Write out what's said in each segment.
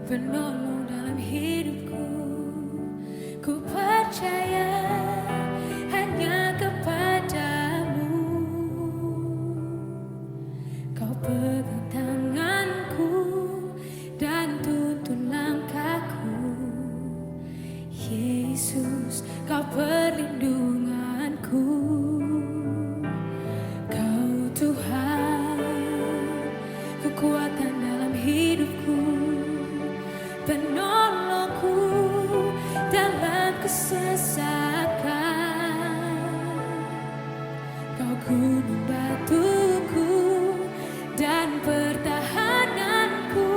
penolong dalam hidupku. Ku percaya hanya kepadamu. Kau pegang tanganku dan tuntun langkahku. Yesus, kau perlindunganku. Kau Tuhan, kekuatan dalam hidupku, penolongku dalam kesesakan. Kau gunung batuku dan pertahananku.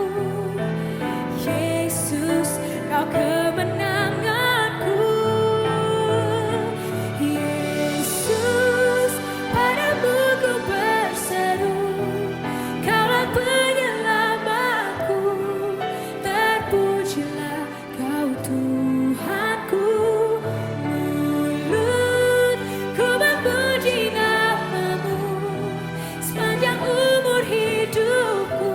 Yesus, kau kemenanganku. Yesus, padamu ku berseru, Kaulah penyelamatku. Terpujilah Kau Tuhanku. Mulutku memuji namamu sepanjang umur hidupku.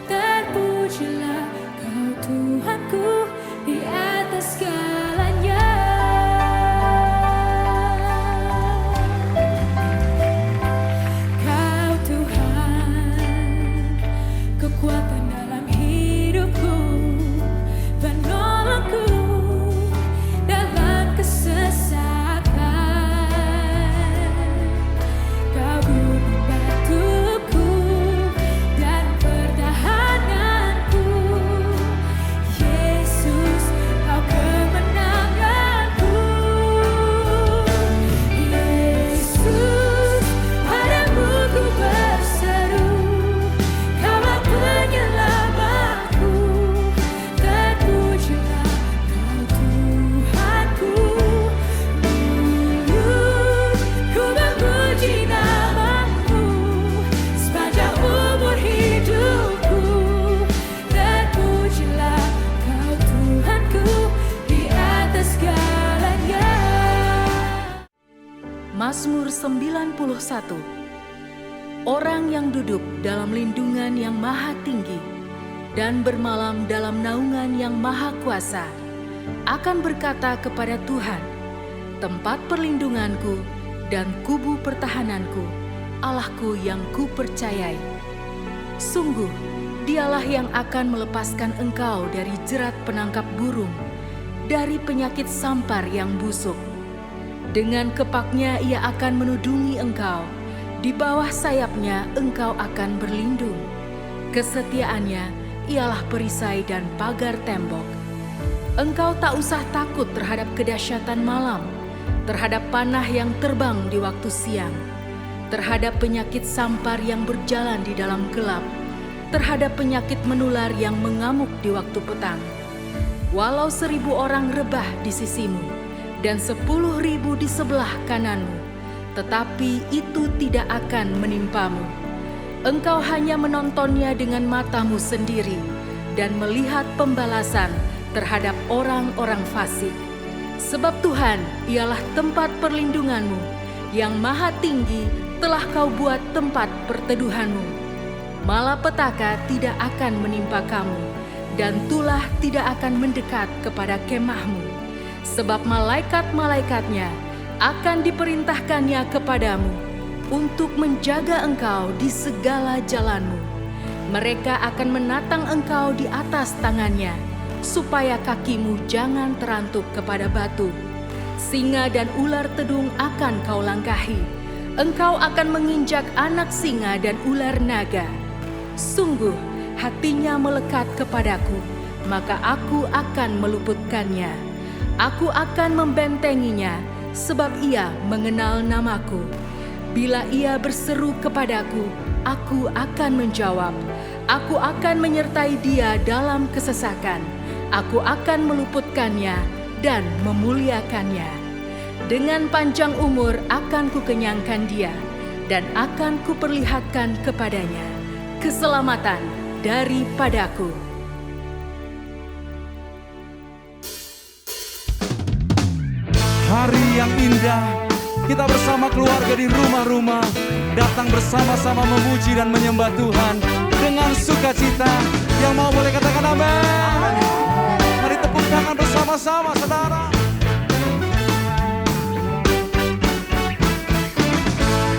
Terpujilah Kau Tuhanku di atas segalanya. Kau Tuhan, kekuatan dalam hidupku, penolongku dalam kesesakan. Kau gunung batuku dan pertahananku. Yesus, kau kemenanganku. Yesus, padamu ku berseru, Kaulah penyelamatku. Terpujilah Kau Tuhanku. Mulutku memuji namamu sepanjang umur hidupku. Terpujilah Kau Tuhanku di atas segalanya. Mazmur 91. Orang yang duduk dalam lindungan yang maha tinggi dan bermalam dalam naungan yang maha kuasa akan berkata kepada Tuhan, tempat perlindunganku dan kubu pertahananku, Allahku yang kupercayai. Sungguh, Dialah yang akan melepaskan engkau dari jerat penangkap burung, dari penyakit sampar yang busuk. Dengan kepaknya Ia akan menudungi engkau, di bawah sayapnya engkau akan berlindung. Kesetiaannya ialah perisai dan pagar tembok. Engkau tak usah takut terhadap kedahsyatan malam, terhadap panah yang terbang di waktu siang, terhadap penyakit sampar yang berjalan di dalam gelap, terhadap penyakit menular yang mengamuk di waktu petang. Walau 1.000 orang rebah di sisimu dan 10.000 di sebelah kananmu, tetapi itu tidak akan menimpamu. Engkau hanya menontonnya dengan matamu sendiri dan melihat pembalasan terhadap orang-orang fasik. Sebab Tuhan ialah tempat perlindunganmu, yang maha tinggi telah kau buat tempat perteduhanmu. Malapetaka tidak akan menimpa kamu, dan tulah tidak akan mendekat kepada kemahmu. Sebab malaikat-malaikatnya akan diperintahkannya kepadamu untuk menjaga engkau di segala jalanmu. Mereka akan menatang engkau di atas tangannya, supaya kakimu jangan terantuk kepada batu. Singa dan ular tedung akan kau langkahi. Engkau akan menginjak anak singa dan ular naga. Sungguh, hatinya melekat kepadaku, maka aku akan meluputkannya. Aku akan membentenginya, sebab ia mengenal namaku. Bila ia berseru kepadaku, aku akan menjawab. Aku akan menyertai dia dalam kesesakan. Aku akan meluputkannya dan memuliakannya. Dengan panjang umur akan kukenyangkan dia, dan akan kuperlihatkan kepadanya keselamatan daripadaku. Hari yang indah kita bersama keluarga di rumah-rumah datang bersama-sama memuji dan menyembah Tuhan dengan sukacita. Yang mau boleh katakan amin. Mari tepuk tangan bersama-sama saudara.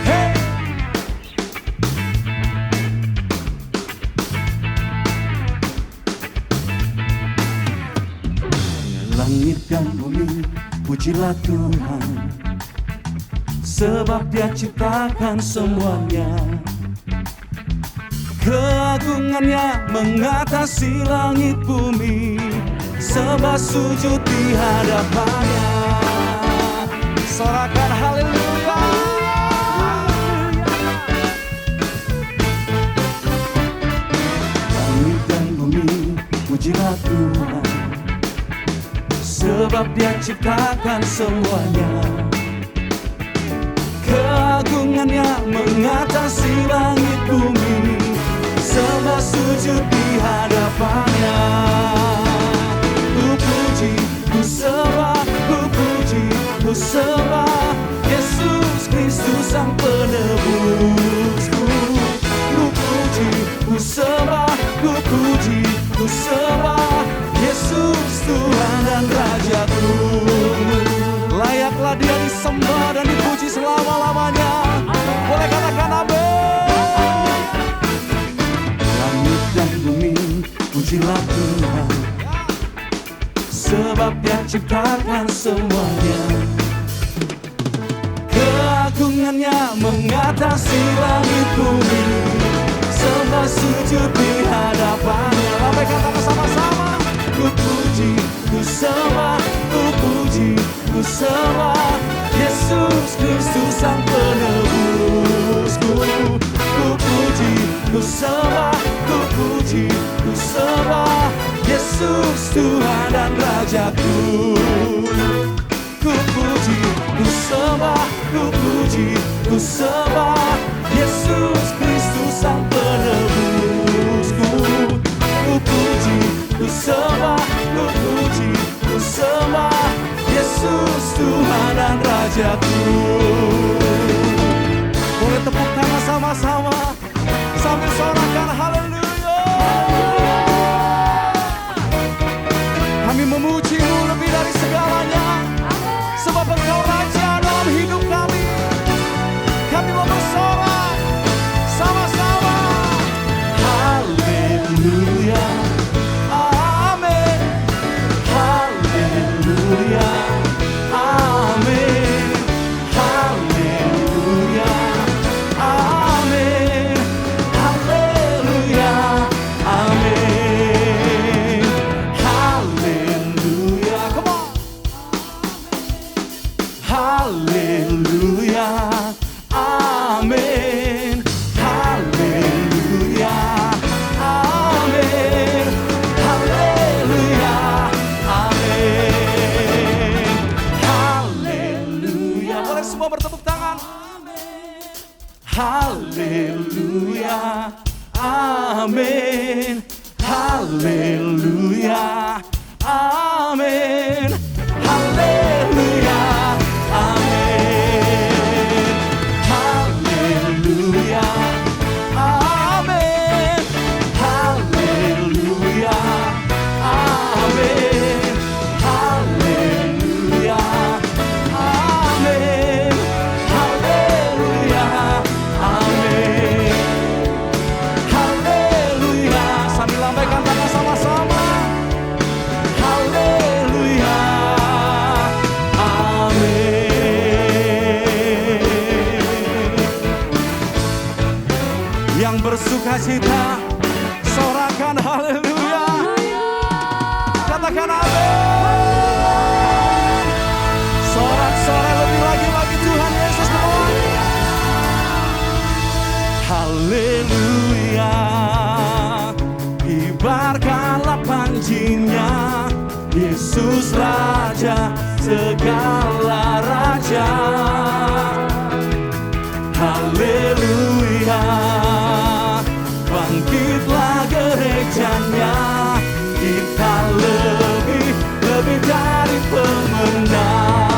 Hey. Langit dan bumi, pujilah Tuhan, sebab Dia ciptakan semuanya. Keagungannya mengatasi langit bumi, sembah sujud di hadapannya. Sorakan haleluya. Langit dan bumi, pujilah Tuhan, sebab Dia ciptakan semuanya. Keagungannya mengatasi langit bumi, sembah sujud di hadapannya. Ku puji, ku sembah, ku puji, ku sembah Yesus Kristus Sang Penebusku. Ku puji, ku sembah, ku puji, ku sembah Yesus Tuhan dan Rajaku. Layaklah Dia disembah dan dipuji selama-lamanya. Boleh katakan amin. Langit dan bumi, pujilah Tuhan, sebab Dia ciptakan semuanya. Keagungannya mengatasi langit bumi, sembah sujud di hadapannya. Sampai kata bersama-sama. Ku puji, ku sembah, ku puji, ku sembah Yesus Kristus Sang Penebusku. Ku puji, ku sembah, ku puji, ku sembah Yesus Tuhan dan Rajaku. Ku puji, ku sembah, ku puji, ku sembah Yesus Kristus Sang Penebusku. Ku puji, ku sembah, ku puji, ku sembah Yesus Tuhan dan Rajaku. Boleh tepuk tangan sama-sama sambil sorakan haleluya. Kami memuji-Mu lebih dari segalanya, sebab Engkau Raja dalam hidup kami. Kami mau bersorak sama-sama. Haleluya. Amin. Haleluya. Amin. Haleluya. Amin. Haleluya. Amin. Haleluya. Come on. Haleluya. Amin. Haleluya. Amin. Haleluya. Amin. Haleluya. Boleh semua bertepuk tangan. Haleluya. Amin. Haleluya. Amin. Haleluya. Amin. Haleluya. Amin. Haleluya. Amin. Haleluya. Amin. Haleluya. Amin. Haleluya. Sambil lambaikan tangan sama-sama. Haleluya. Amin. Yang bersuka cita, sorakan haleluya. Katakan amin. Sorak-sorai lebih lagi bagi Tuhan Yesus namanya. Haleluya. Kibarkanlah panjinya, Yesus Raja segala raja. Haleluya. Bangkitlah gerejanya, kita lebih dari pemenang.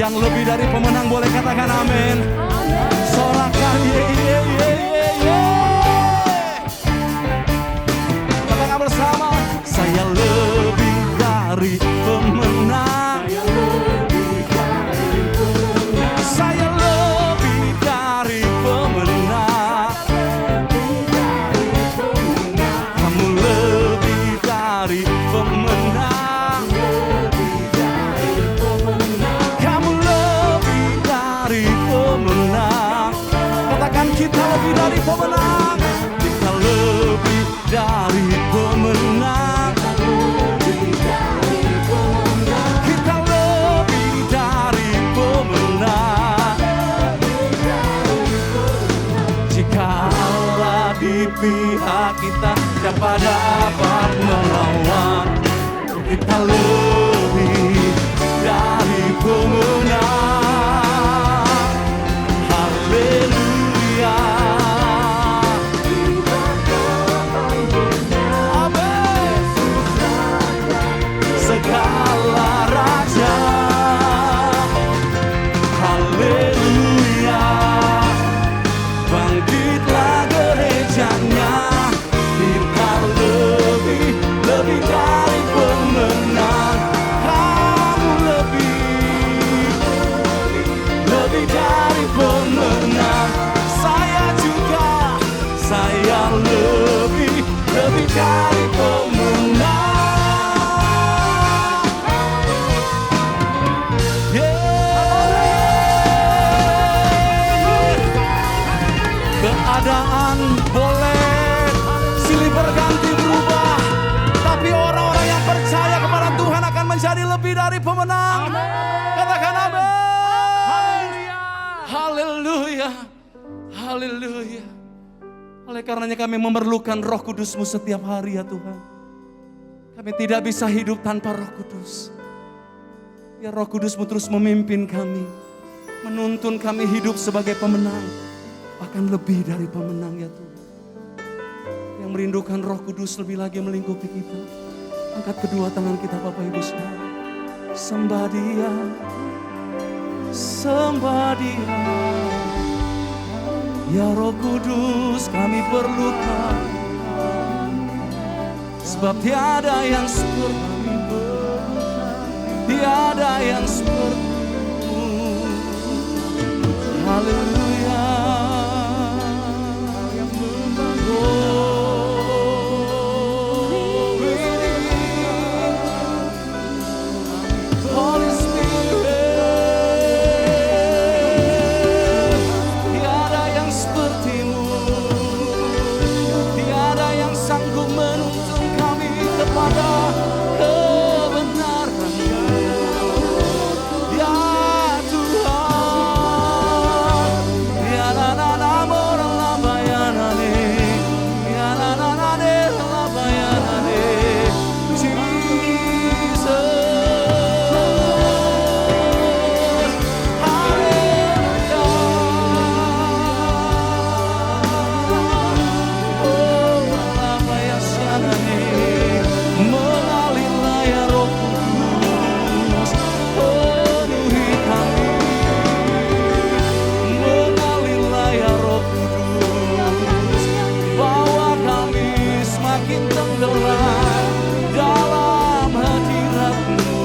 yang lebih dari pemenang. Boleh katakan amin. Sorakan ye ye ye ye ye. Katakan bersama, saya lebih dari pemenang. Saya lebih dari pemenang. Kamu lebih dari pemenang. Kamu lebih dari pemenang. Katakan, kita lebih dari pemenang. Kita lebih dari pemenang. Kita lebih dari pemenang. Jika Allah di pihak kita, siapa dapat melawan? Kita lebih dari pemenang. Haleluya. Amin. Segala raja. Haleluya. Bangkitlah gerejanya. Kita lebih dari pemenang. Kamu lebih dari pemenang. Saya juga, saya lebih dari pemenang. Keadaan boleh silih berganti berubah, tapi orang-orang yang percaya kepada Tuhan akan menjadi lebih dari pemenang. Katakan amin. Haleluya. Haleluya. Oleh karenanya kami memerlukan Roh Kudus-Mu setiap hari ya Tuhan. Kami tidak bisa hidup tanpa Roh Kudus. Biar Roh Kudus-Mu terus memimpin kami, menuntun kami hidup sebagai pemenang, bahkan lebih dari pemenang ya Tuhan. Yang merindukan Roh Kudus lebih lagi melingkupi kita, angkat kedua tangan kita Bapak Ibu Saudara. Sembah Dia, sembah Dia. Ya Roh Kudus kami perlukan, sebab tiada yang seperti-Mu, tiada yang seperti-Mu. Haleluya. Holy Spirit, tiada yang seperti-Mu, tiada yang sanggup menuntun kami kepada kebenaran-Mu. Ya Tuhan, ya na-na-na moral labayanane, ya na-na-na-de labayanane, Jesus. Mengalirlah ya Roh Kudus, penuhi kami. Mengalirlah ya Roh Kudus, bawa kami semakin tenggelam dalam hadirat-Mu.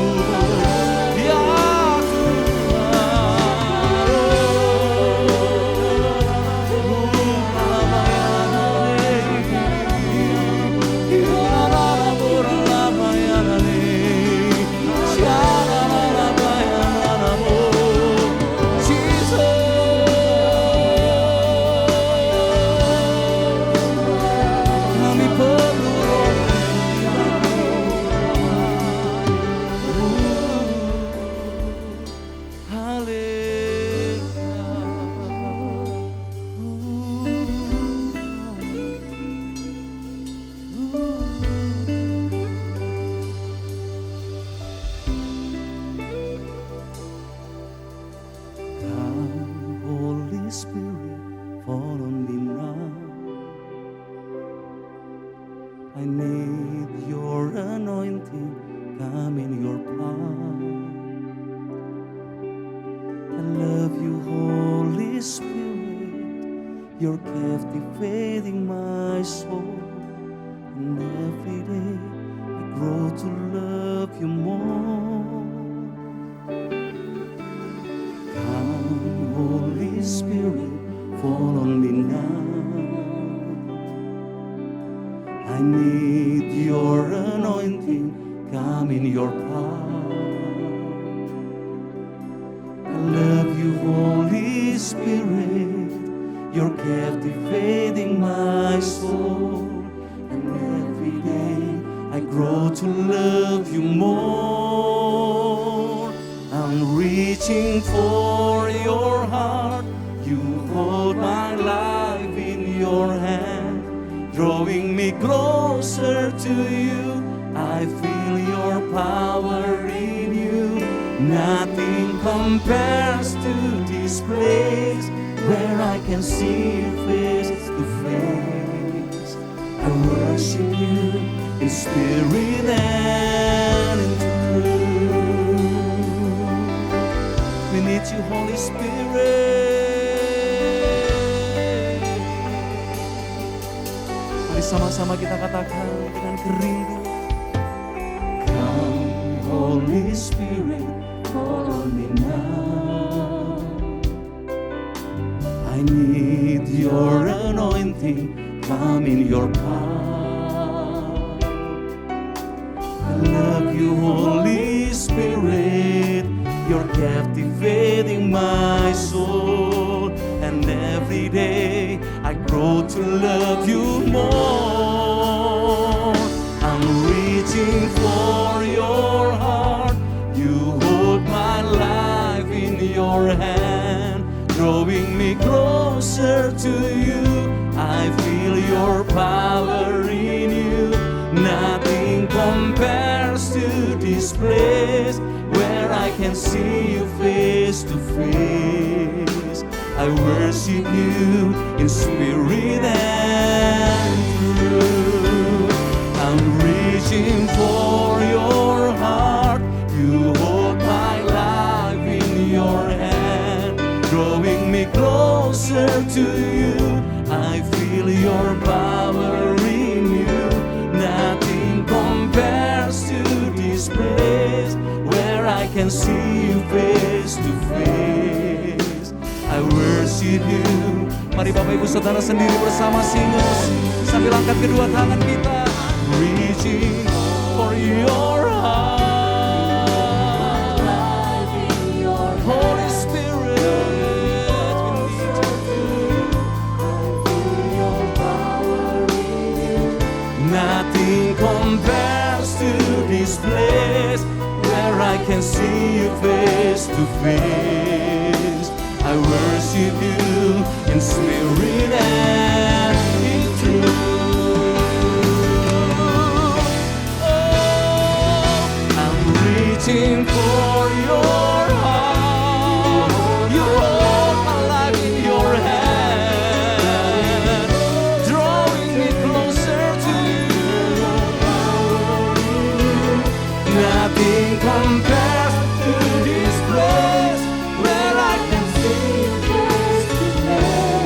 Ya kami perlu Come, Holy Spirit, fall on me now. I need your anointing, come in your power. love you, Holy Spirit. You're captivating my soul. And every day I grow to love you more. Come, Holy Spirit, fall on me now. I need your anointing, come in your power. I love you, Holy Spirit, you're captivating my soul. And every day I grow to love you more. I'm reaching for your heart, you hold my life in your hand, drawing me closer to you. I feel your power in you. Nothing compares to this place where I can see you face to face. I worship you in spirit and in truth. We need you, Holy Spirit. Mari sama-sama kita katakan dengan kerinduan. Come, Holy Spirit, fall on me now. I need your anointing, come in your power. I love you, Holy Spirit, you're captivating my soul. And every day I grow to love you more. I'm reaching for your heart, you hold my life in your hand, drawing me closer to you. I feel your power in you. Nothing compares to this place where I can see you face to face. I worship you in spirit and truth. I'm reaching for your heart, you hold my life in your hand, drawing me closer to you. I feel your power in you. Nothing compares to this place where I can see you face to face. I worship you. Mari Bapak Ibu Saudara sendiri bersama singus sambil angkat kedua tangan kita. Reaching for your heart, Holy Spirit, nothing compares to this place where I can see you face to face. I worship you in spirit and in truth. Oh, I'm reaching for your heart. You hold my life in your hand, drawing me closer to you. Nothing compares to this place where I can see you face to face.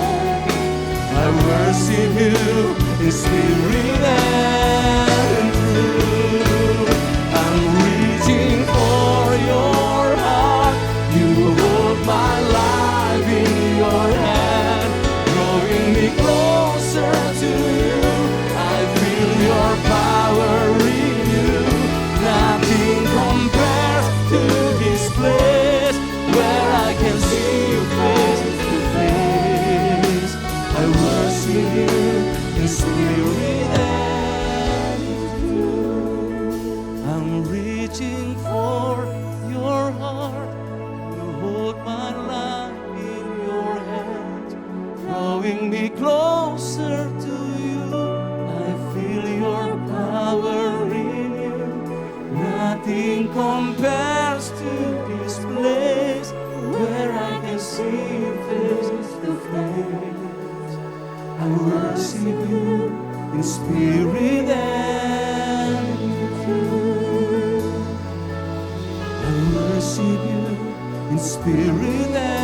I worship you in spirit and in truth. I'm reaching for your heart. You hold my life in your hand, drawing me closer to you. I feel your power in you. Nothing compares to this place where I can see you face to face. I worship you in spirit and in truth. I'm reaching for your heart. You hold my life in your hand, drawing me closer to you. I feel your power in you. Nothing compares to this place where I can see you face to face. I worship you in spirit and in truth. I worship you in spirit and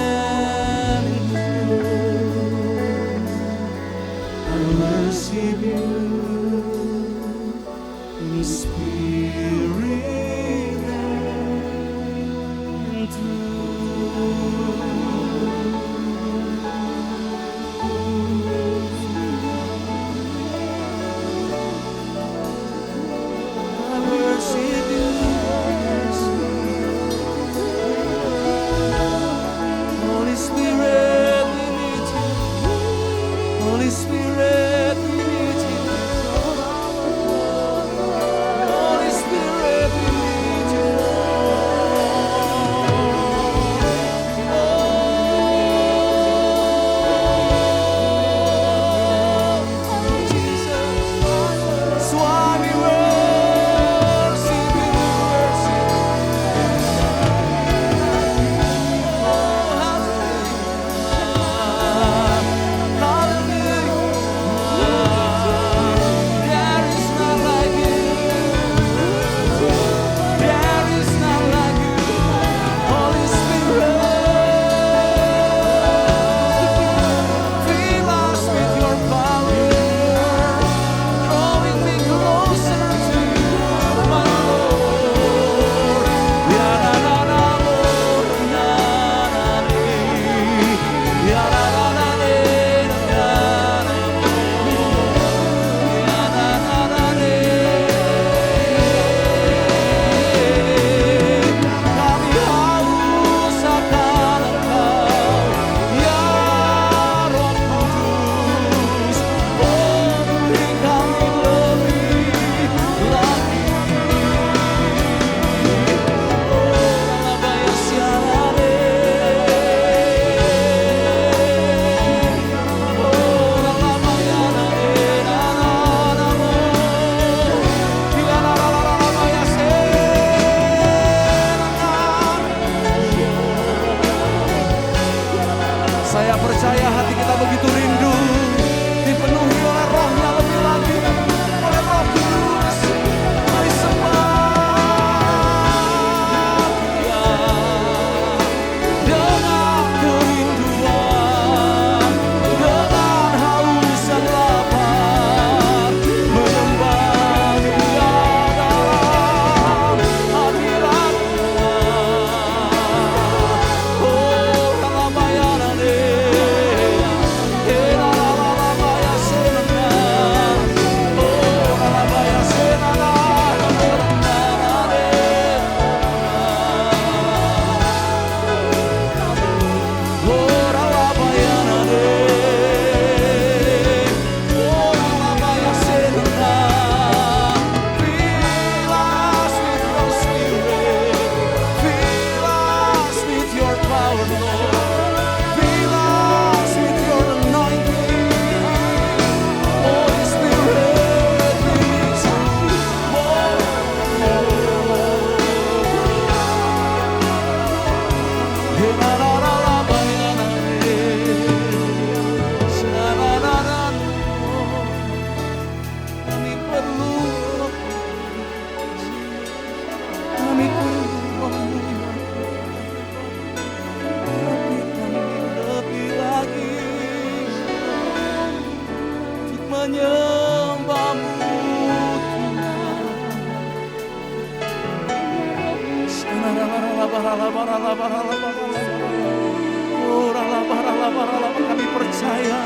Kami percaya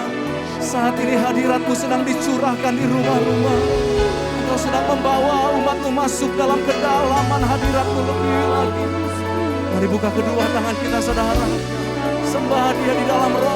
saat ini hadirat-Mu sedang dicurahkan di rumah-rumah. Engkau sedang membawa umat-Mu masuk dalam kedalaman hadirat-Mu lebih lagi. Mari buka kedua tangan kita, saudara. Sembah Dia di dalam roh.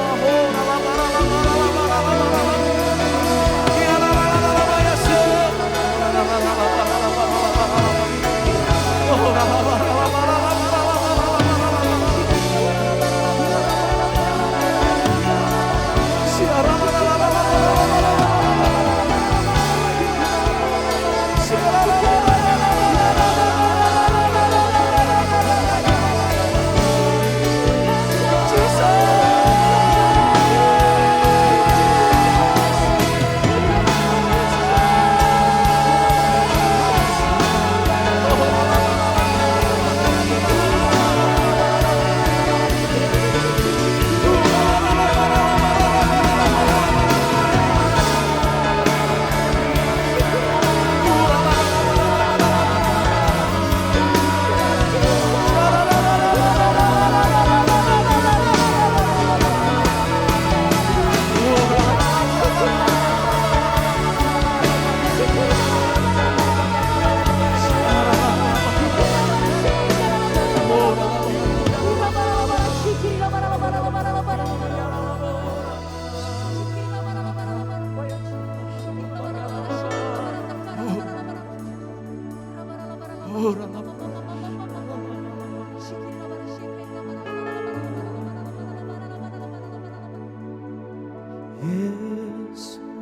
Yesus,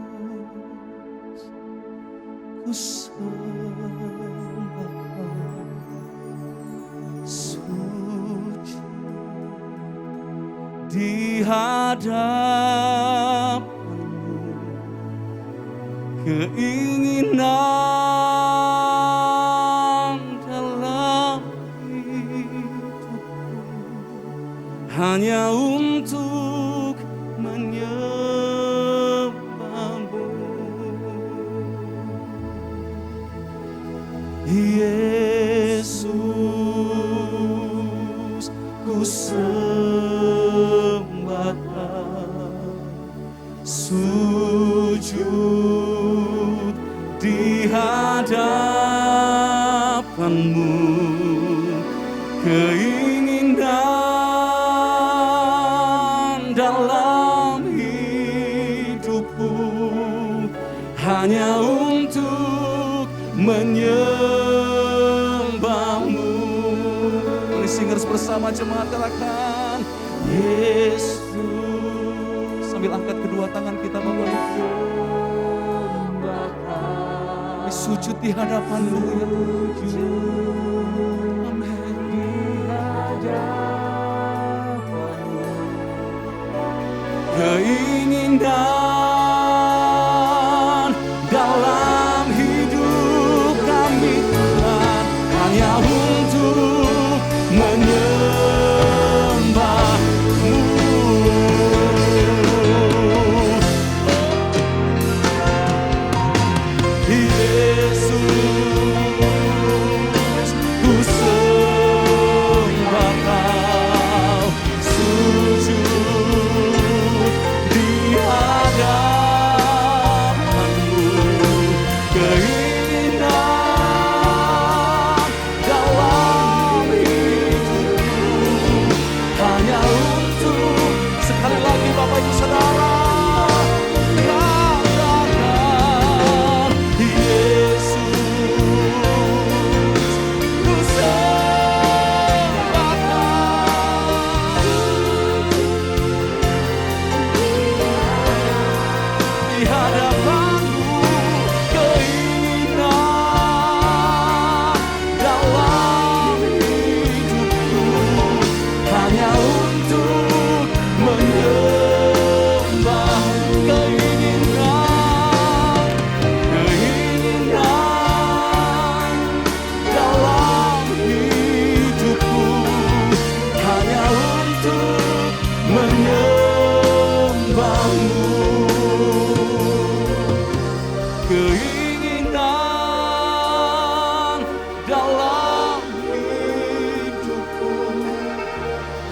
ku sembah suci di hadapan-Mu, keinginan dalam hidupku hanya untuk menyembah-Mu. Yesus, ku sembah sujud di hadapan-Mu, keinginan dalam hidupku hanya untuk menyembah-Mu. Mari singers bersama jemaat katakan Yesus. Sambil angkat kedua tangan kita Bapak Ibu. Kami sujud di hadapan-Mu ya Tuhan. Amin. Keinginan dalam hidup kami Tuhan hanya untuk menyembah-Mu. Yesus,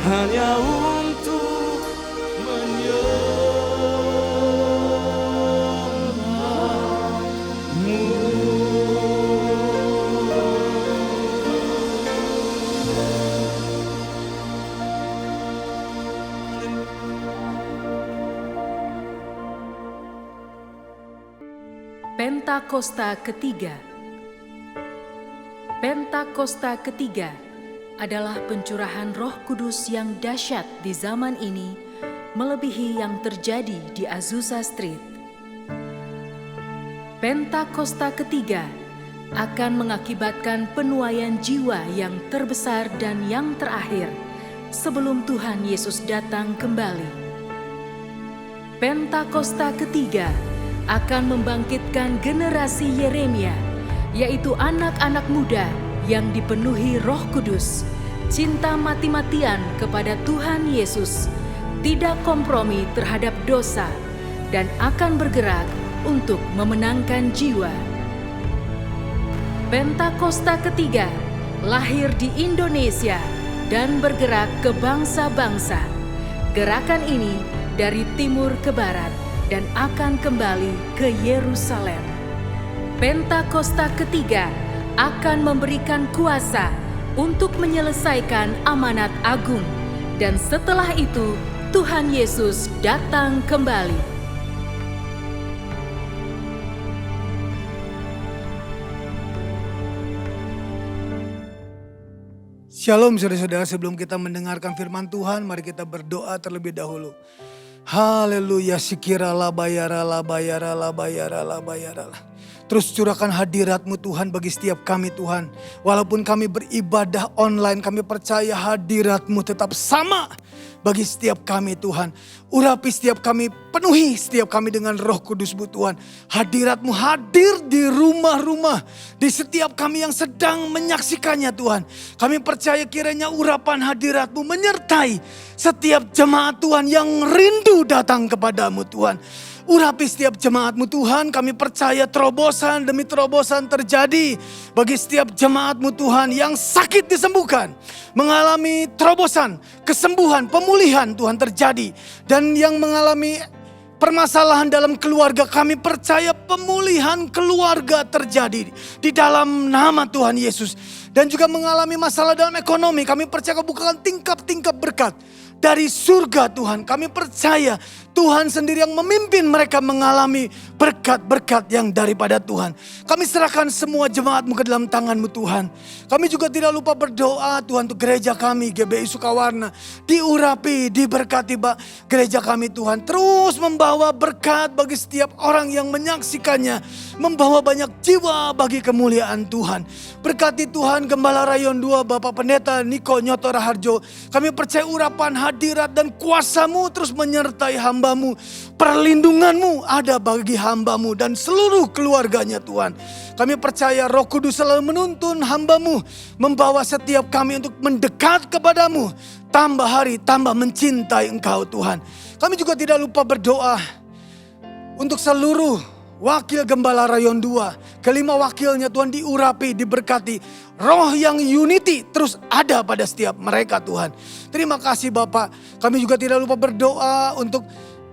hanya untuk Pentakosta ketiga. Pentakosta ketiga adalah pencurahan Roh Kudus yang dahsyat di zaman ini, melebihi yang terjadi di Azusa Street. Pentakosta ketiga akan mengakibatkan penuaian jiwa yang terbesar dan yang terakhir sebelum Tuhan Yesus datang kembali. Pentakosta ketiga akan membangkitkan generasi Yeremia, yaitu anak-anak muda yang dipenuhi Roh Kudus, cinta mati-matian kepada Tuhan Yesus, tidak kompromi terhadap dosa, dan akan bergerak untuk memenangkan jiwa. Pentakosta ketiga lahir di Indonesia dan bergerak ke bangsa-bangsa. Gerakan ini dari timur ke barat dan akan kembali ke Yerusalem. Pentakosta ketiga akan memberikan kuasa untuk menyelesaikan amanat agung, dan setelah itu Tuhan Yesus datang kembali. Shalom saudara-saudara, sebelum kita mendengarkan firman Tuhan, mari kita berdoa terlebih dahulu. Haleluya, sikira la bayara la bayara la bayara la bayara la. Terus curahkan hadirat-Mu Tuhan bagi setiap kami Tuhan. Walaupun kami beribadah online, kami percaya hadirat-Mu tetap sama bagi setiap kami Tuhan. Urapi setiap kami, penuhi setiap kami dengan Roh Kudus-Mu Tuhan. Hadirat-Mu hadir di rumah-rumah, di setiap kami yang sedang menyaksikannya Tuhan. Kami percaya kiranya urapan hadirat-Mu menyertai setiap jemaat Tuhan yang rindu datang kepadamu Tuhan. Urapi setiap jemaat-Mu Tuhan, kami percaya terobosan demi terobosan terjadi bagi setiap jemaat-Mu Tuhan yang sakit disembuhkan. Mengalami terobosan, kesembuhan, pemulihan Tuhan terjadi. Dan yang mengalami permasalahan dalam keluarga, kami percaya pemulihan keluarga terjadi di dalam nama Tuhan Yesus. Dan juga mengalami masalah dalam ekonomi, kami percaya bukan tingkap-tingkap berkat dari surga Tuhan. Kami percaya Tuhan sendiri yang memimpin mereka mengalami berkat-berkat yang daripada Tuhan. Kami serahkan semua jemaat-Mu ke dalam tangan-Mu Tuhan. Kami juga tidak lupa berdoa Tuhan untuk gereja kami GBI Sukawarna. Diurapi, diberkati gereja kami Tuhan. Terus membawa berkat bagi setiap orang yang menyaksikannya. Membawa banyak jiwa bagi kemuliaan Tuhan. Berkati Tuhan Gembala Rayon 2 Bapak Pendeta Niko Nyoto Raharjo. Kami percaya urapan hadirat dan kuasa-Mu terus menyertai hamba-Mu. Perlindungan-Mu ada bagi hamba-Mu dan seluruh keluarganya Tuhan. Kami percaya Roh Kudus selalu menuntun hamba-Mu, membawa setiap kami untuk mendekat kepadamu. Tambah hari, tambah mencintai Engkau Tuhan. Kami juga tidak lupa berdoa untuk seluruh wakil Gembala Rayon 2. Kelima wakilnya Tuhan diurapi, diberkati. Roh yang unity terus ada pada setiap mereka Tuhan. Terima kasih Bapak. Kami juga tidak lupa berdoa untuk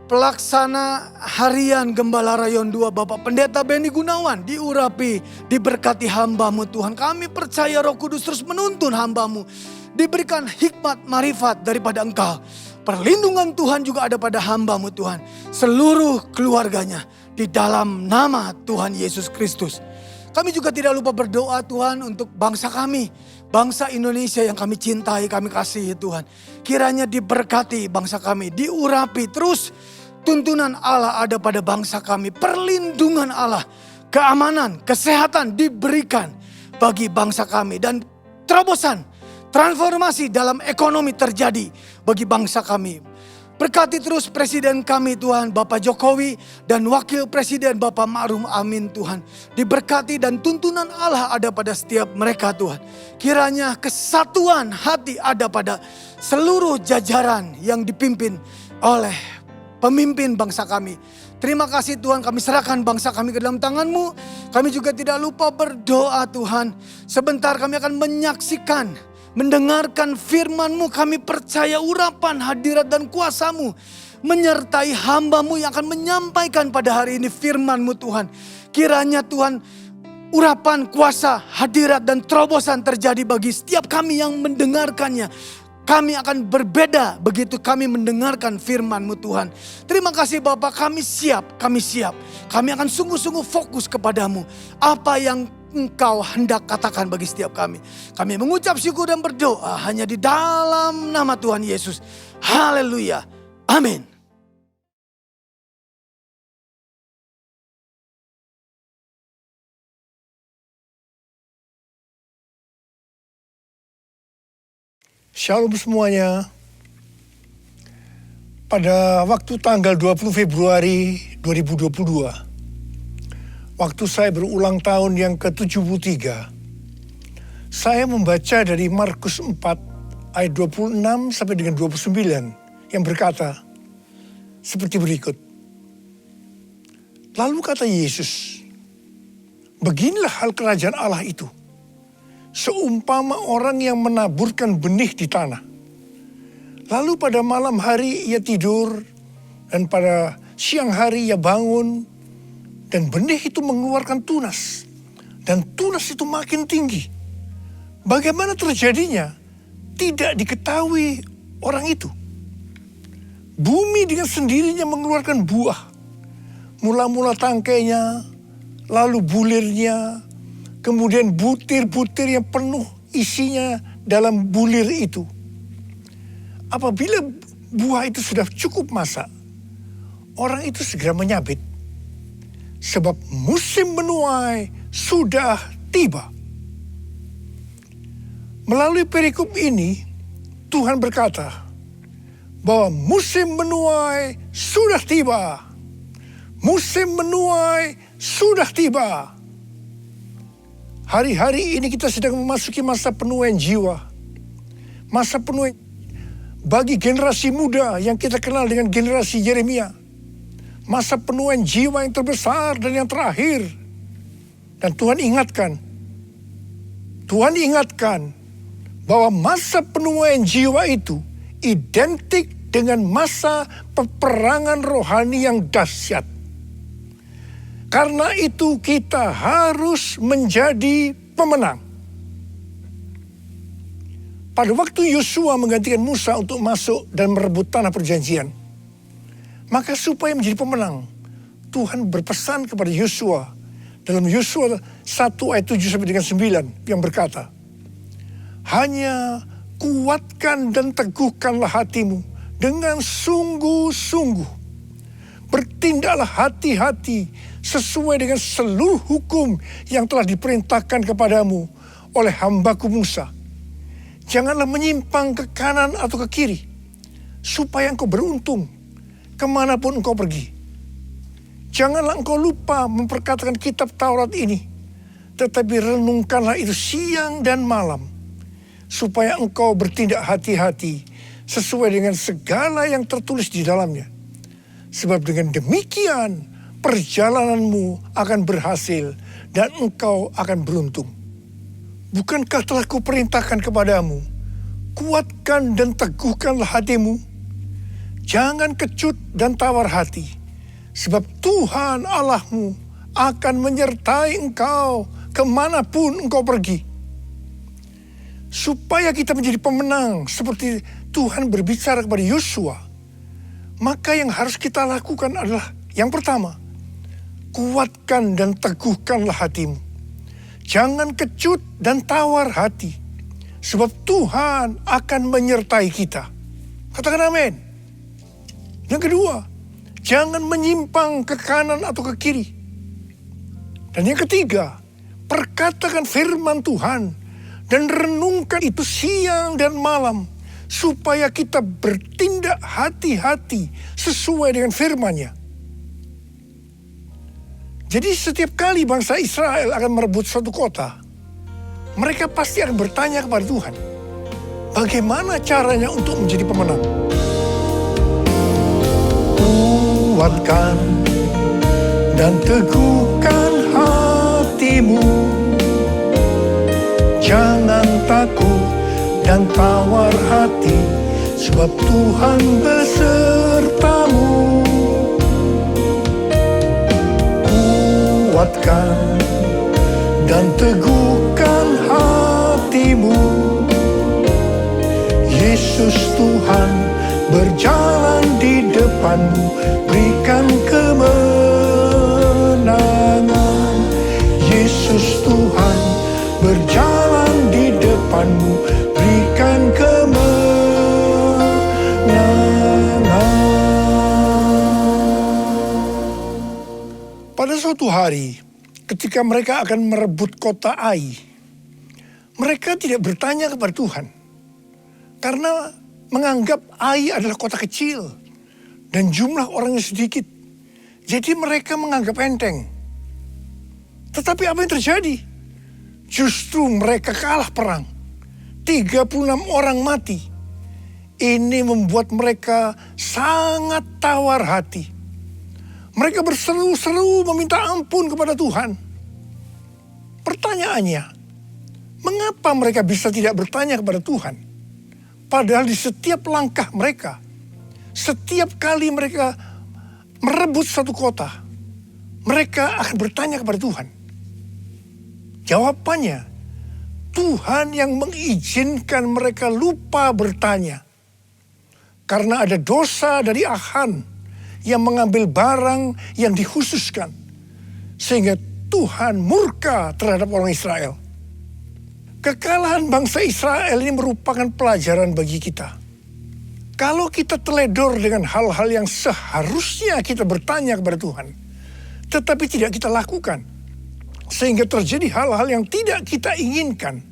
pelaksana harian Gembala Rayon 2 Bapak Pendeta Beni Gunawan. Diurapi, diberkati hamba-Mu Tuhan. Kami percaya Roh Kudus terus menuntun hamba-Mu. Diberikan hikmat marifat daripada Engkau. Perlindungan Tuhan juga ada pada hamba-Mu Tuhan. Seluruh keluarganya di dalam nama Tuhan Yesus Kristus. Kami juga tidak lupa berdoa Tuhan untuk bangsa kami. Bangsa Indonesia yang kami cintai, kami kasihi Tuhan. Kiranya diberkati bangsa kami, diurapi terus. Tuntunan Allah ada pada bangsa kami. Perlindungan Allah, keamanan, kesehatan diberikan bagi bangsa kami. Dan terobosan, transformasi dalam ekonomi terjadi bagi bangsa kami. Berkati terus Presiden kami Tuhan, Bapak Jokowi dan Wakil Presiden Bapak Ma'ruf Amin Tuhan. Diberkati dan tuntunan Allah ada pada setiap mereka Tuhan. Kiranya kesatuan hati ada pada seluruh jajaran yang dipimpin oleh pemimpin bangsa kami. Terima kasih Tuhan, kami serahkan bangsa kami ke dalam tangan-Mu. Kami juga tidak lupa berdoa Tuhan. Sebentar kami akan menyaksikan mendengarkan firman-Mu. Kami percaya urapan, hadirat dan kuasa-Mu menyertai hamba-Mu yang akan menyampaikan pada hari ini firman-Mu Tuhan. Kiranya Tuhan, urapan, kuasa, hadirat dan terobosan terjadi bagi setiap kami yang mendengarkannya. Kami akan berbeda begitu kami mendengarkan firman-Mu Tuhan. Terima kasih Bapa, kami siap, kami siap. Kami akan sungguh-sungguh fokus kepadamu. Apa yang Engkau hendak katakan bagi setiap kami. Kami mengucap syukur dan berdoa hanya di dalam nama Tuhan Yesus. Haleluya. Amin. Shalom semuanya. Pada waktu tanggal 20 Februari 2022, waktu saya berulang tahun yang ke-73, saya membaca dari Markus 4 ayat 26 sampai dengan 29 yang berkata seperti berikut. Lalu kata Yesus, beginilah hal kerajaan Allah itu. Seumpama orang yang menaburkan benih di tanah. Lalu pada malam hari ia tidur, dan pada siang hari ia bangun, dan benih itu mengeluarkan tunas. Dan tunas itu makin tinggi. Bagaimana terjadinya? Tidak diketahui orang itu. Bumi dengan sendirinya mengeluarkan buah. Mula-mula tangkainya, lalu bulirnya, kemudian butir-butir yang penuh isinya dalam bulir itu. Apabila buah itu sudah cukup masak, orang itu segera menyabit. Sebab musim menuai sudah tiba. Melalui perikop ini, Tuhan berkata bahwa musim menuai sudah tiba. Musim menuai sudah tiba. Hari-hari ini kita sedang memasuki masa penuaian jiwa. Masa penuaian bagi generasi muda yang kita kenal dengan generasi Yeremia. Masa penuaian jiwa yang terbesar dan yang terakhir. Dan Tuhan ingatkan bahwa masa penuaian jiwa itu identik dengan masa peperangan rohani yang dahsyat. Karena itu kita harus menjadi pemenang. Pada waktu Yosua menggantikan Musa untuk masuk dan merebut tanah perjanjian, maka supaya menjadi pemenang, Tuhan berpesan kepada Yosua dalam Yosua 1 ayat 7 sampai dengan 9 yang berkata, hanya kuatkan dan teguhkanlah hatimu dengan sungguh-sungguh. Bertindaklah hati-hati sesuai dengan seluruh hukum yang telah diperintahkan kepadamu oleh hambaku Musa. Janganlah menyimpang ke kanan atau ke kiri, supaya engkau beruntung kemanapun engkau pergi. Janganlah engkau lupa memperkatakan kitab Taurat ini, tetapi renungkanlah itu siang dan malam, supaya engkau bertindak hati-hati sesuai dengan segala yang tertulis di dalamnya. Sebab dengan demikian perjalananmu akan berhasil dan engkau akan beruntung. Bukankah telah kuperintahkan kepadamu, kuatkan dan teguhkanlah hatimu. Jangan kecut dan tawar hati, sebab Tuhan Allahmu akan menyertai engkau kemanapun engkau pergi. Supaya kita menjadi pemenang seperti Tuhan berbicara kepada Yosua, maka yang harus kita lakukan adalah yang pertama, kuatkan dan teguhkanlah hatimu. Jangan kecut dan tawar hati, sebab Tuhan akan menyertai kita. Katakan amin. Yang kedua, jangan menyimpang ke kanan atau ke kiri. Dan yang ketiga, perkatakan firman Tuhan dan renungkan itu siang dan malam, supaya kita bertindak hati-hati sesuai dengan firman-Nya. Jadi setiap kali bangsa Israel akan merebut suatu kota, mereka pasti akan bertanya kepada Tuhan, bagaimana caranya untuk menjadi pemenang? Kuatkan dan teguhkan hatimu, jangan takut dan tawar hati, sebab Tuhan besertamu. Kuatkan dan teguhkan hatimu. Yesus Tuhan berjalan di depanmu, berikan kemenangan. Yesus Tuhan berjalan di depanmu, berikan kemenangan. Pada suatu hari, ketika mereka akan merebut kota Ai, mereka tidak bertanya kepada Tuhan. Karena menganggap Ai adalah kota kecil dan jumlah orangnya sedikit. Jadi mereka menganggap enteng. Tetapi apa yang terjadi? Justru mereka kalah perang. 36 orang mati. Ini membuat mereka sangat tawar hati. Mereka berseru-seru meminta ampun kepada Tuhan. Pertanyaannya, mengapa mereka bisa tidak bertanya kepada Tuhan? Padahal di setiap langkah mereka, setiap kali mereka merebut satu kota, mereka akan bertanya kepada Tuhan. Jawabannya, Tuhan yang mengizinkan mereka lupa bertanya. Karena ada dosa dari Achan yang mengambil barang yang dikhususkan. Sehingga Tuhan murka terhadap orang Israel. Kekalahan bangsa Israel ini merupakan pelajaran bagi kita. Kalau kita teledor dengan hal-hal yang seharusnya kita bertanya kepada Tuhan, tetapi tidak kita lakukan, sehingga terjadi hal-hal yang tidak kita inginkan,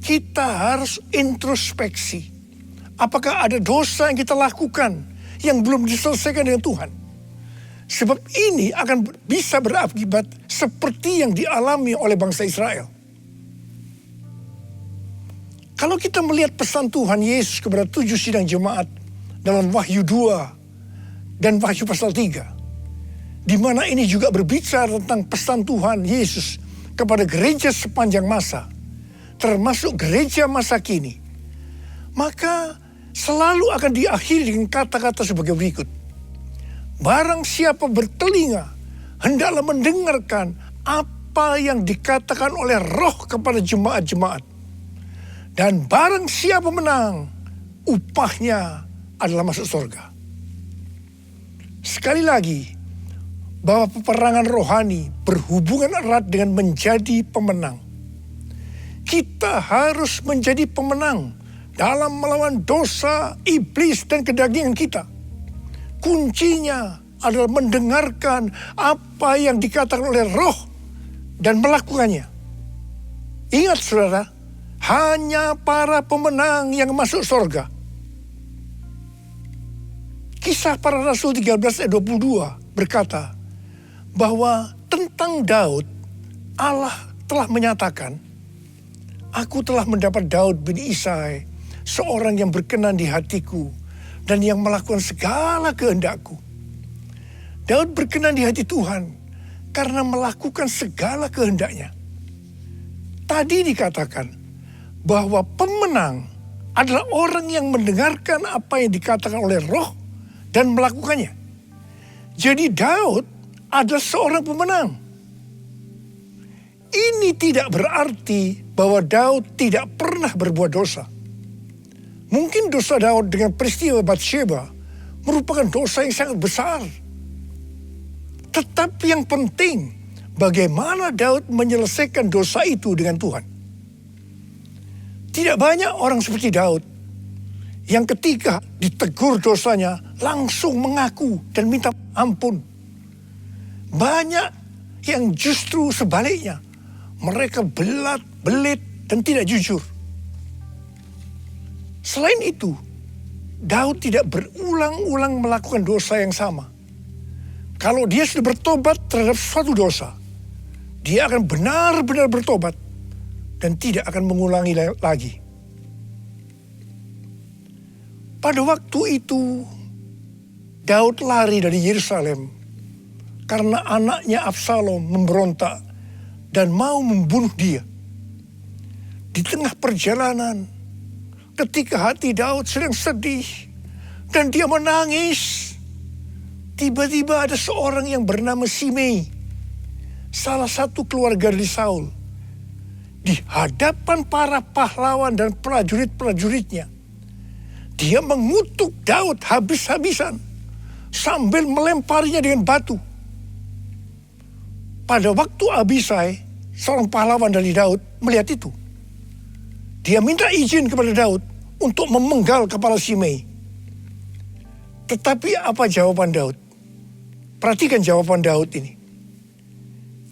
kita harus introspeksi. Apakah ada dosa yang kita lakukan yang belum diselesaikan dengan Tuhan? Sebab ini akan bisa berakibat seperti yang dialami oleh bangsa Israel. Kalau kita melihat pesan Tuhan Yesus kepada 7 sidang jemaat dalam Wahyu 2 dan Wahyu pasal 3, di mana ini juga berbicara tentang pesan Tuhan Yesus kepada gereja sepanjang masa, termasuk gereja masa kini, maka selalu akan diakhiri dengan kata-kata sebagai berikut. Barang siapa bertelinga, hendaklah mendengarkan apa yang dikatakan oleh Roh kepada jemaat-jemaat. Dan barang siapa menang, upahnya adalah masuk surga. Sekali lagi, bahwa peperangan rohani berhubungan erat dengan menjadi pemenang. Kita harus menjadi pemenang dalam melawan dosa, iblis, dan kedagingan kita. Kuncinya adalah mendengarkan apa yang dikatakan oleh Roh dan melakukannya. Ingat saudara, hanya para pemenang yang masuk surga. Kisah Para Rasul 13 ayat 22 berkata bahwa tentang Daud, Allah telah menyatakan, aku telah mendapat Daud bin Isai, seorang yang berkenan di hatiku dan yang melakukan segala kehendakku. Daud berkenan di hati Tuhan karena melakukan segala kehendaknya. Tadi dikatakan bahwa pemenang adalah orang yang mendengarkan apa yang dikatakan oleh Roh dan melakukannya. Jadi Daud adalah seorang pemenang. Ini tidak berarti bahwa Daud tidak pernah berbuat dosa. Mungkin dosa Daud dengan peristiwa Batsheba merupakan dosa yang sangat besar. Tetapi yang penting, bagaimana Daud menyelesaikan dosa itu dengan Tuhan. Tidak banyak orang seperti Daud yang ketika ditegur dosanya langsung mengaku dan minta ampun. Banyak yang justru sebaliknya, mereka belit dan tidak jujur. Selain itu, Daud tidak berulang-ulang melakukan dosa yang sama. Kalau dia sudah bertobat terhadap suatu dosa, dia akan benar-benar bertobat dan tidak akan mengulangi lagi. Pada waktu itu, Daud lari dari Yerusalem karena anaknya Absalom memberontak dan mau membunuh dia. Di tengah perjalanan, ketika hati Daud sedang sedih dan dia menangis, tiba-tiba ada seorang yang bernama Simei, salah satu keluarga dari Saul, di hadapan para pahlawan dan prajurit-prajuritnya. Dia mengutuk Daud habis-habisan sambil melemparinya dengan batu. Pada waktu Abisai, seorang pahlawan dari Daud, melihat itu, dia minta izin kepada Daud untuk memenggal kepala Simei. Tetapi apa jawaban Daud? Perhatikan jawaban Daud ini.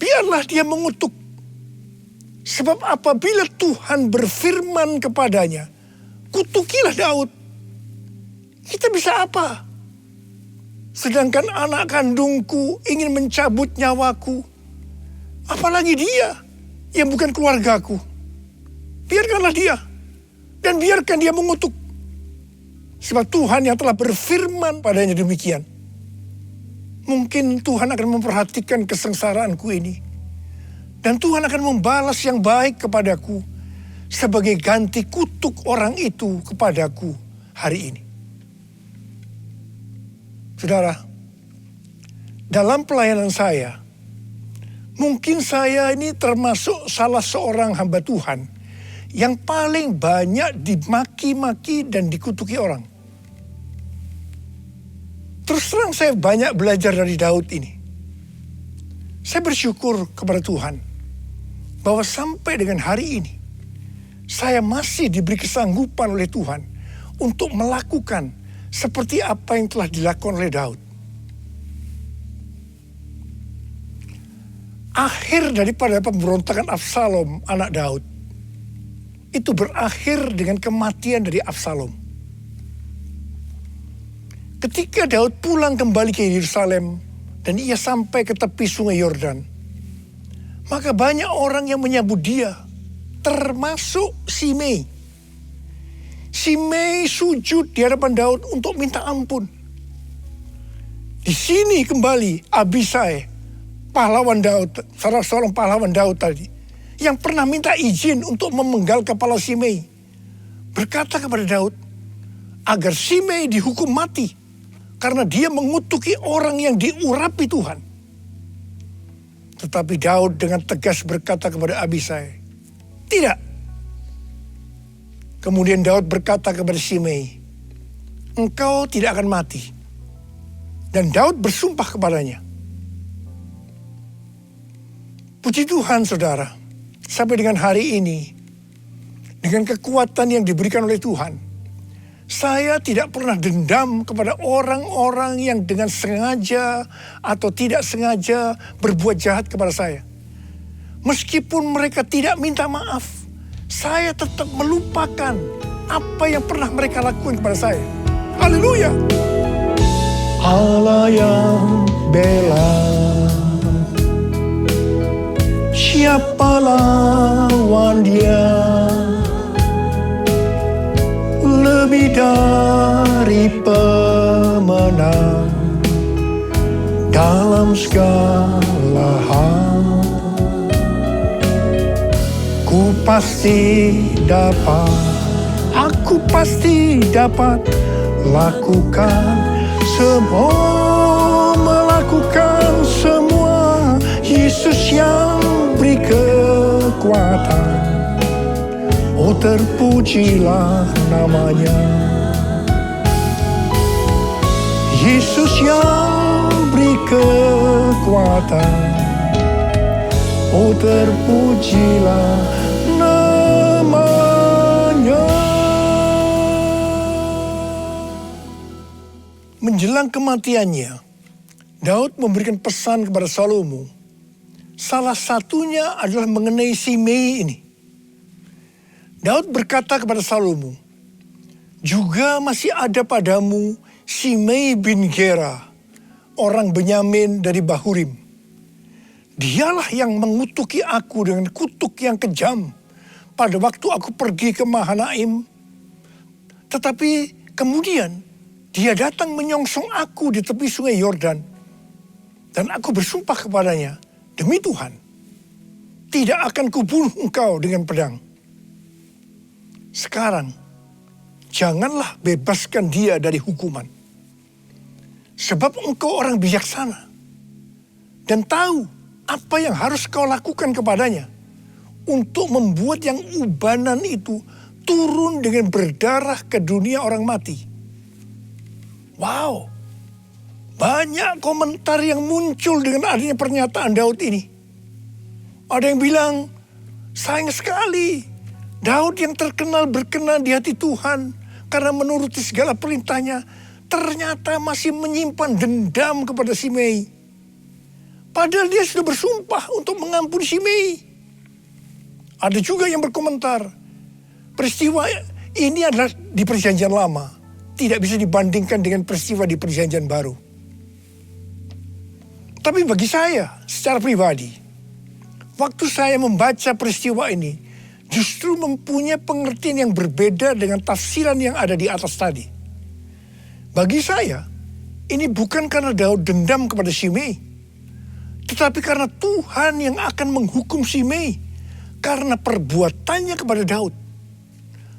Biarlah dia mengutuk. Sebab apabila Tuhan berfirman kepadanya, kutukilah Daud. Kita bisa apa? Sedangkan anak kandungku ingin mencabut nyawaku. Apalagi dia yang bukan keluargaku. Biarkanlah dia. Dan biarkan dia mengutuk. Sebab Tuhan yang telah berfirman padanya demikian. Mungkin Tuhan akan memperhatikan kesengsaraanku ini. Dan Tuhan akan membalas yang baik kepadaku. Sebagai ganti kutuk orang itu kepadaku hari ini. Saudara, dalam pelayanan saya, mungkin saya ini termasuk salah seorang hamba Tuhan yang paling banyak dimaki-maki dan dikutuki orang. Terus terang saya banyak belajar dari Daud ini. Saya bersyukur kepada Tuhan bahwa sampai dengan hari ini saya masih diberi kesanggupan oleh Tuhan untuk melakukan seperti apa yang telah dilakukan oleh Daud. Akhir daripada pemberontakan Absalom, anak Daud, itu berakhir dengan kematian dari Absalom. Ketika Daud pulang kembali ke Yerusalem dan ia sampai ke tepi sungai Yordan, maka banyak orang yang menyambut dia, termasuk Simei. Simei sujud di hadapan Daud untuk minta ampun. Di sini kembali Abisai, pahlawan Daud, salah seorang pahlawan Daud tadi, yang pernah minta izin untuk memenggal kepala Simei, berkata kepada Daud agar Simei dihukum mati karena dia mengutuki orang yang diurapi Tuhan. Tetapi Daud dengan tegas berkata kepada Abisai, tidak. Kemudian Daud berkata kepada Simei, engkau tidak akan mati. Dan Daud bersumpah kepadanya. Puji Tuhan saudara, sampai dengan hari ini, dengan kekuatan yang diberikan oleh Tuhan, saya tidak pernah dendam kepada orang-orang yang dengan sengaja atau tidak sengaja berbuat jahat kepada saya. Meskipun mereka tidak minta maaf, saya tetap melupakan apa yang pernah mereka lakukan kepada saya. Haleluya. Allah yang bela, siapa lawan dia? Lebih dari pemenang dalam segala hal. Ku pasti dapat, aku pasti dapat lakukan semua, melakukan semua. Yesus yang beri kekuatan, oh terpujilah namanya. Yesus yang beri kekuatan, oh terpujilah namanya. Menjelang kematiannya, Daud memberikan pesan kepada Salomo. Salah satunya adalah mengenai Simei ini. Daud berkata kepada Salomo, juga masih ada padamu Simei bin Gera, orang Benyamin dari Bahurim. Dialah yang mengutuki aku dengan kutuk yang kejam pada waktu aku pergi ke Mahanaim. Tetapi kemudian dia datang menyongsong aku di tepi sungai Yordan. Dan aku bersumpah kepadanya, demi Tuhan, tidak akan kubunuh engkau dengan pedang. Sekarang, janganlah bebaskan dia dari hukuman. Sebab engkau orang bijaksana dan tahu apa yang harus kau lakukan kepadanya untuk membuat yang ubanan itu turun dengan berdarah ke dunia orang mati. Wow, banyak komentar yang muncul dengan adanya pernyataan Daud ini. Ada yang bilang, sayang sekali Daud yang terkenal berkenan di hati Tuhan karena menuruti segala perintahnya, ternyata masih menyimpan dendam kepada Simei. Padahal dia sudah bersumpah untuk mengampuni Simei. Ada juga yang berkomentar, peristiwa ini adalah di Perjanjian Lama, tidak bisa dibandingkan dengan peristiwa di Perjanjian Baru. Tapi bagi saya, secara pribadi, waktu saya membaca peristiwa ini, justru mempunyai pengertian yang berbeda dengan tafsiran yang ada di atas tadi. Bagi saya, ini bukan karena Daud dendam kepada Simei, tetapi karena Tuhan yang akan menghukum Simei karena perbuatannya kepada Daud.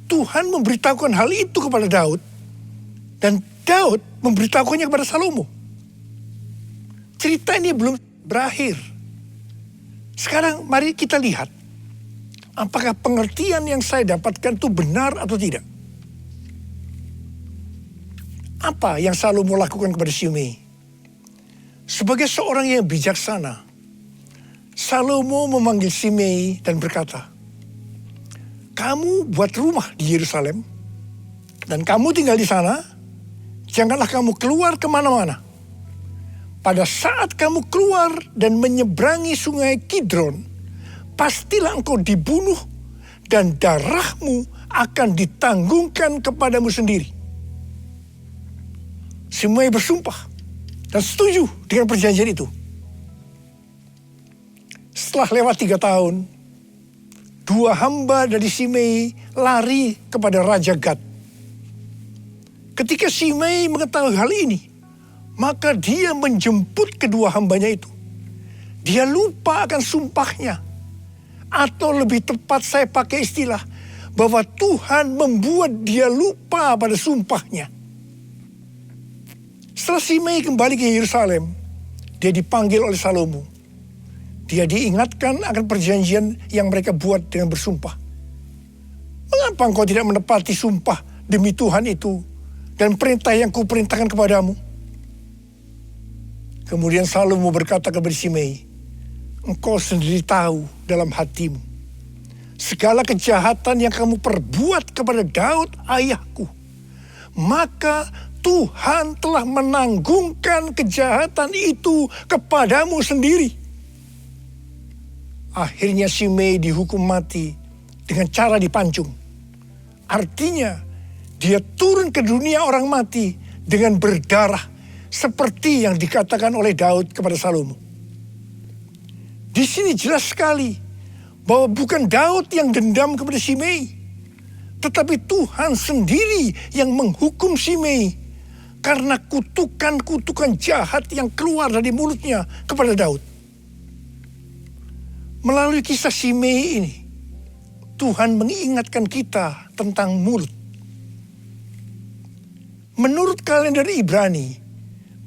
Tuhan memberitahukan hal itu kepada Daud, dan Daud memberitahukannya kepada Salomo. Cerita ini belum berakhir. Sekarang mari kita lihat, apakah pengertian yang saya dapatkan itu benar atau tidak. Apa yang Salomo lakukan kepada Simei? Sebagai seorang yang bijaksana, Salomo memanggil Simei dan berkata, kamu buat rumah di Yerusalem, dan kamu tinggal di sana, janganlah kamu keluar kemana-mana. Pada saat kamu keluar dan menyeberangi sungai Kidron, pastilah engkau dibunuh dan darahmu akan ditanggungkan kepadamu sendiri. Simei bersumpah dan setuju dengan perjanjian itu. Setelah lewat 3 tahun, 2 hamba dari Simei lari kepada Raja Gad. Ketika Simei mengetahui hal ini, maka dia menjemput kedua hambanya itu. Dia lupa akan sumpahnya. Atau lebih tepat saya pakai istilah, bahwa Tuhan membuat dia lupa pada sumpahnya. Setelah Simei kembali ke Yerusalem, dia dipanggil oleh Salomo. Dia diingatkan akan perjanjian yang mereka buat dengan bersumpah. Mengapa engkau tidak menepati sumpah demi Tuhan itu dan perintah yang kuperintahkan kepadamu? Kemudian Salomo berkata kepada Simei, engkau sendiri tahu dalam hatimu segala kejahatan yang kamu perbuat kepada Daud ayahku. Maka Tuhan telah menanggungkan kejahatan itu kepadamu sendiri. Akhirnya Simei dihukum mati dengan cara dipancung. Artinya dia turun ke dunia orang mati dengan berdarah, seperti yang dikatakan oleh Daud kepada Salomo. Di sini jelas sekali bahwa bukan Daud yang dendam kepada Simei, tetapi Tuhan sendiri yang menghukum Simei karena kutukan-kutukan jahat yang keluar dari mulutnya kepada Daud. Melalui kisah Simei ini, Tuhan mengingatkan kita tentang mulut. Menurut kalender Ibrani,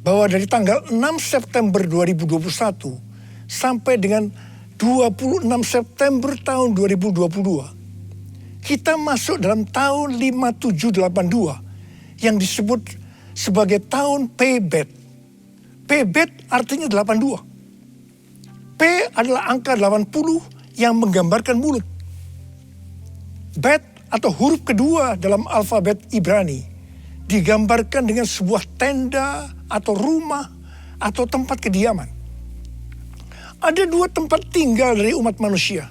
bahwa dari tanggal 6 September 2021 sampai dengan 26 September tahun 2022, kita masuk dalam tahun 5782 yang disebut sebagai tahun Pebet. Pebet artinya 82. P adalah angka 80 yang menggambarkan mulut. Bet atau huruf kedua dalam alfabet Ibrani digambarkan dengan sebuah tenda atau rumah atau tempat kediaman. Ada 2 tempat tinggal dari umat manusia.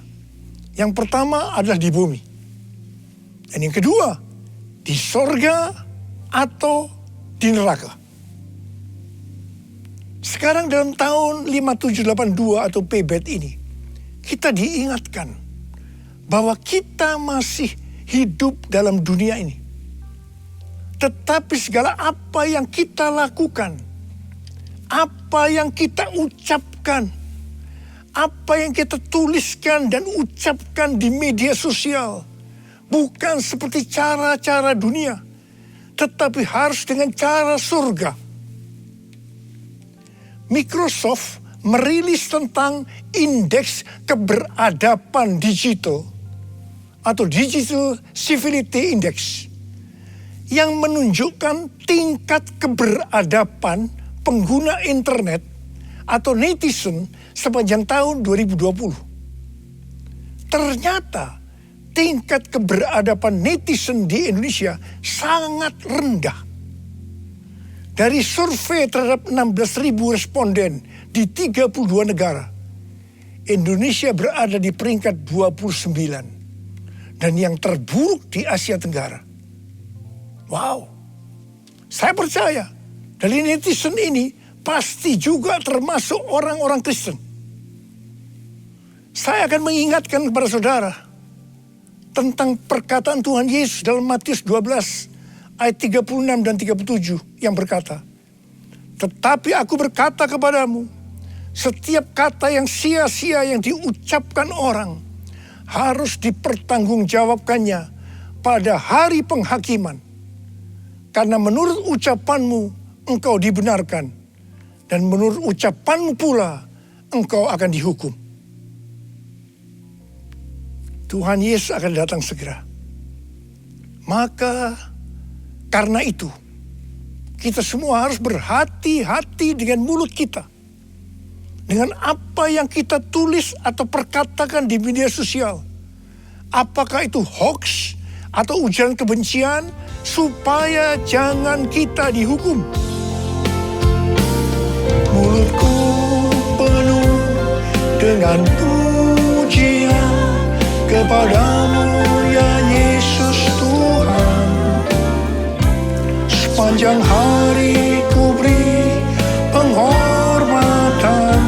Yang pertama adalah di bumi. Dan yang kedua, di sorga atau di neraka. Sekarang dalam tahun 5782 atau Pebet ini, kita diingatkan bahwa kita masih hidup dalam dunia ini. Tetapi segala apa yang kita lakukan, apa yang kita ucapkan, apa yang kita tuliskan dan ucapkan di media sosial, bukan seperti cara-cara dunia, tetapi harus dengan cara surga. Microsoft merilis tentang indeks keberadaban digital atau Digital Civility Index yang menunjukkan tingkat keberadaban pengguna internet atau netizen sepanjang tahun 2020. Ternyata tingkat keberadaban netizen di Indonesia sangat rendah. Dari survei terhadap 16.000 responden di 32 negara, Indonesia berada di peringkat 29 dan yang terburuk di Asia Tenggara. Wow, saya percaya dari netizen ini pasti juga termasuk orang-orang Kristen. Saya akan mengingatkan kepada saudara tentang perkataan Tuhan Yesus dalam Matius 12 ayat 36 dan 37 yang berkata, "Tetapi aku berkata kepadamu, setiap kata yang sia-sia yang diucapkan orang harus dipertanggungjawabkannya pada hari penghakiman. Karena menurut ucapanmu engkau dibenarkan, dan menurut ucapanmu pula engkau akan dihukum." Tuhan Yesus akan datang segera. Maka karena itu, kita semua harus berhati-hati dengan mulut kita. Dengan apa yang kita tulis atau perkatakan di media sosial. Apakah itu hoax atau ujaran kebencian, supaya jangan kita dihukum. Mulutku penuh dengan pujian kepadamu ya Yesus Tuhan. Sepanjang hari ku beri penghormatan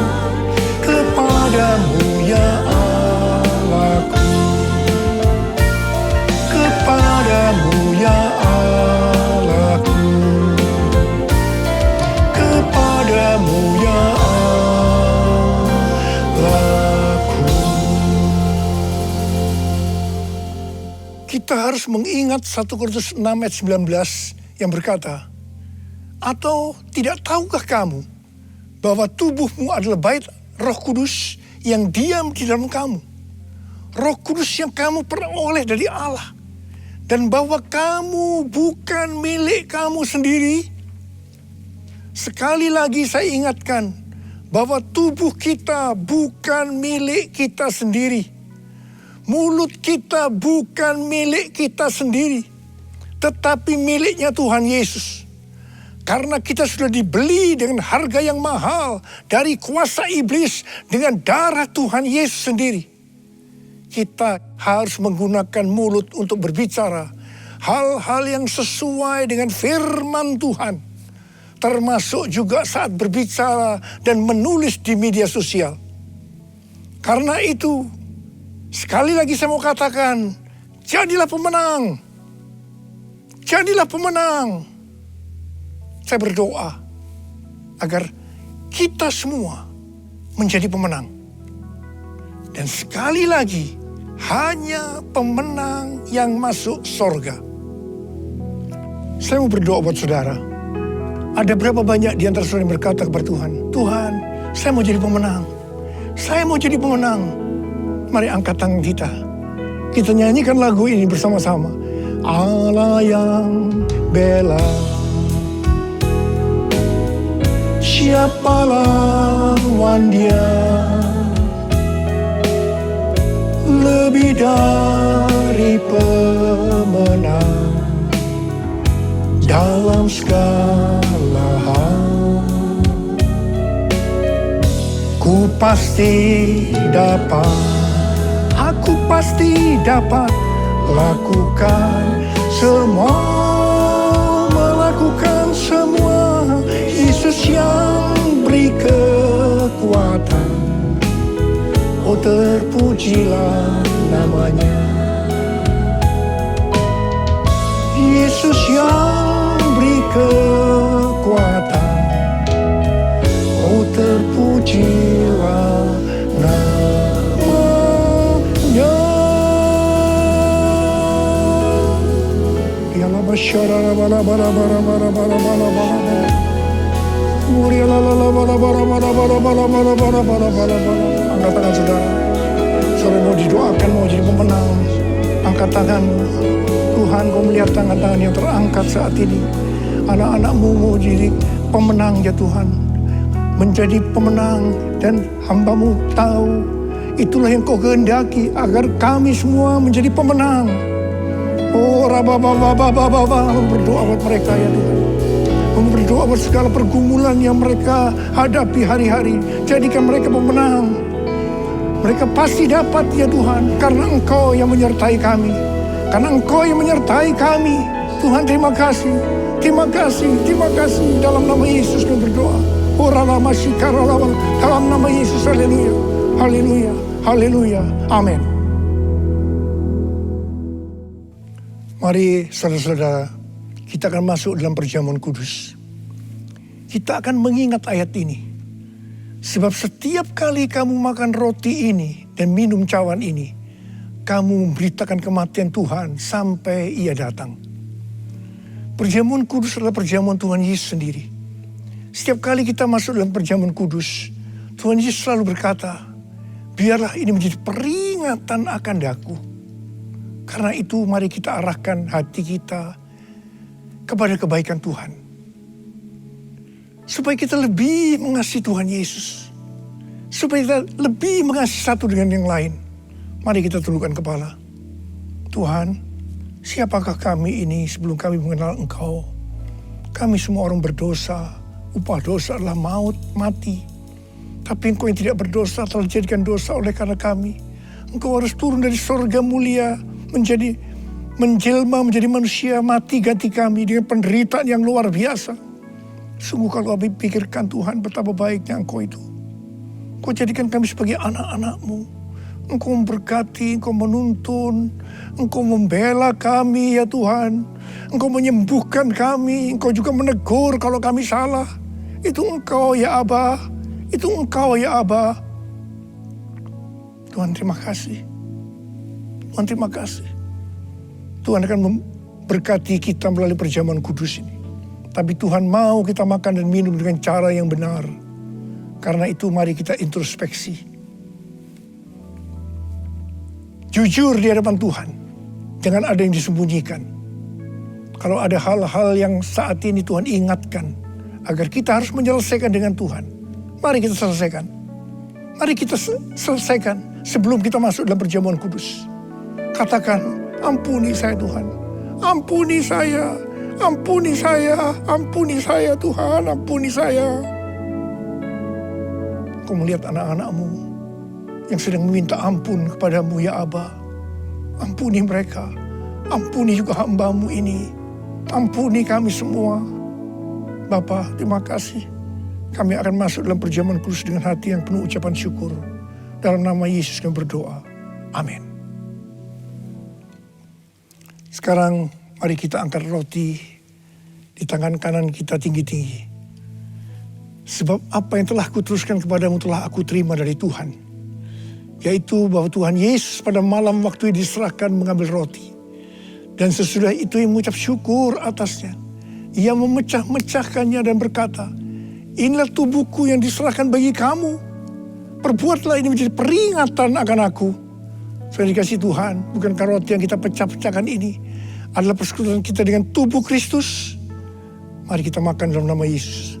kepadamu ya Allahku. Kepadamu ya Allahku. Kepadamu ya Allahku. Kita harus mengingat 1 Korintus 6 ayat 19 yang berkata, "Atau tidak tahukah kamu bahwa tubuhmu adalah bait Roh Kudus yang diam di dalam kamu? Roh Kudus yang kamu peroleh dari Allah, dan bahwa kamu bukan milik kamu sendiri?" Sekali lagi saya ingatkan bahwa tubuh kita bukan milik kita sendiri. Mulut kita bukan milik kita sendiri, tetapi miliknya Tuhan Yesus. Karena kita sudah dibeli dengan harga yang mahal dari kuasa iblis dengan darah Tuhan Yesus sendiri. Kita harus menggunakan mulut untuk berbicara hal-hal yang sesuai dengan firman Tuhan. Termasuk juga saat berbicara dan menulis di media sosial. Karena itu, sekali lagi saya mau katakan, jadilah pemenang. Jadilah pemenang. Saya berdoa agar kita semua menjadi pemenang. Dan sekali lagi, hanya pemenang yang masuk sorga. Saya mau berdoa buat saudara. Ada berapa banyak di antara saudara yang berkata kepada Tuhan, "Tuhan, saya mau jadi pemenang. Saya mau jadi pemenang." Mari angkat tangan kita. Kita nyanyikan lagu ini bersama-sama. Allah yang bela, siapa lawan Dia? Lebih dari pemenang dalam segala hal. Ku pasti dapat, aku pasti dapat lakukan semua, melakukan semua. Yesus yang beri kekuatan, oh terpujilah namanya. Yesus yang beri kekuatan, oh terpujilah namanya. Angkat tangan saudara. Saudara mau didoakan, mau jadi pemenang. Angkat tangan. Tuhan, kau melihat tangan-tangan yang terangkat saat ini. Anak-anakmu mau jadi pemenang ya Tuhan. Menjadi pemenang, dan hambamu tahu itulah yang kau kehendaki agar kami semua menjadi pemenang. Oh, berdoa buat mereka ya Tuhan. Berdoa buat segala pergumulan yang mereka hadapi hari-hari. Jadikan mereka pemenang. Mereka pasti dapat ya Tuhan, karena Engkau yang menyertai kami. Karena Engkau yang menyertai kami. Tuhan, terima kasih. Terima kasih, terima kasih. Dalam nama Yesus kami berdoa. Dalam nama Yesus, haleluya. Haleluya, haleluya, amin. Mari saudara-saudara, kita akan masuk dalam perjamuan kudus. Kita akan mengingat ayat ini. Sebab setiap kali kamu makan roti ini dan minum cawan ini, kamu memberitakan kematian Tuhan sampai Ia datang. Perjamuan kudus adalah perjamuan Tuhan Yesus sendiri. Setiap kali kita masuk dalam perjamuan kudus, Tuhan Yesus selalu berkata, biarlah ini menjadi peringatan akan daku. Karena itu mari kita arahkan hati kita kepada kebaikan Tuhan. Supaya kita lebih mengasihi Tuhan Yesus. Supaya kita lebih mengasihi satu dengan yang lain. Mari kita tundukkan kepala. Tuhan, siapakah kami ini sebelum kami mengenal Engkau? Kami semua orang berdosa. Upah dosa adalah maut, mati. Tapi Engkau yang tidak berdosa telah dijadikan dosa oleh karena kami. Engkau harus turun dari surga mulia menjelma menjadi manusia, mati ganti kami dengan penderitaan yang luar biasa. Sungguh kalau kami pikirkan Tuhan betapa baiknya Engkau itu. Engkau jadikan kami sebagai anak-anak-Mu. Engkau memberkati, Engkau menuntun, Engkau membela kami ya Tuhan. Engkau menyembuhkan kami, Engkau juga menegur kalau kami salah. Itu Engkau ya Aba, itu Engkau ya Aba. Tuhan terima kasih. Tuhan terima kasih. Tuhan akan memberkati kita melalui perjamuan kudus ini. Tapi Tuhan mau kita makan dan minum dengan cara yang benar. Karena itu mari kita introspeksi. Jujur di hadapan Tuhan. Jangan ada yang disembunyikan. Kalau ada hal-hal yang saat ini Tuhan ingatkan. Agar kita harus menyelesaikan dengan Tuhan. Mari kita selesaikan. Mari kita selesaikan sebelum kita masuk dalam perjamuan kudus. Katakan, ampuni saya Tuhan. Ampuni saya. Ampuni saya Tuhan, ampuni saya. Kau melihat anak-anak-Mu yang sedang meminta ampun kepadamu ya Aba. Ampuni mereka, ampuni juga hamba-Mu ini. Ampuni kami semua. Bapa, terima kasih. Kami akan masuk dalam perjamuan kudus dengan hati yang penuh ucapan syukur. Dalam nama Yesus kami berdoa. Amin. Sekarang mari kita angkat roti di tangan kanan kita tinggi-tinggi. Sebab apa yang telah kuteruskan kepadamu telah aku terima dari Tuhan. Yaitu bahwa Tuhan Yesus pada malam waktu diserahkan mengambil roti. Dan sesudah itu ia mengucap syukur atasnya. Ia memecah-mecahkannya dan berkata, inilah tubuhku yang diserahkan bagi kamu. Perbuatlah ini menjadi peringatan akan aku. Saya dikasih Tuhan, bukankah roti yang kita pecah-pecahkan ini adalah persekutuan kita dengan tubuh Kristus. Mari kita makan dalam nama Yesus.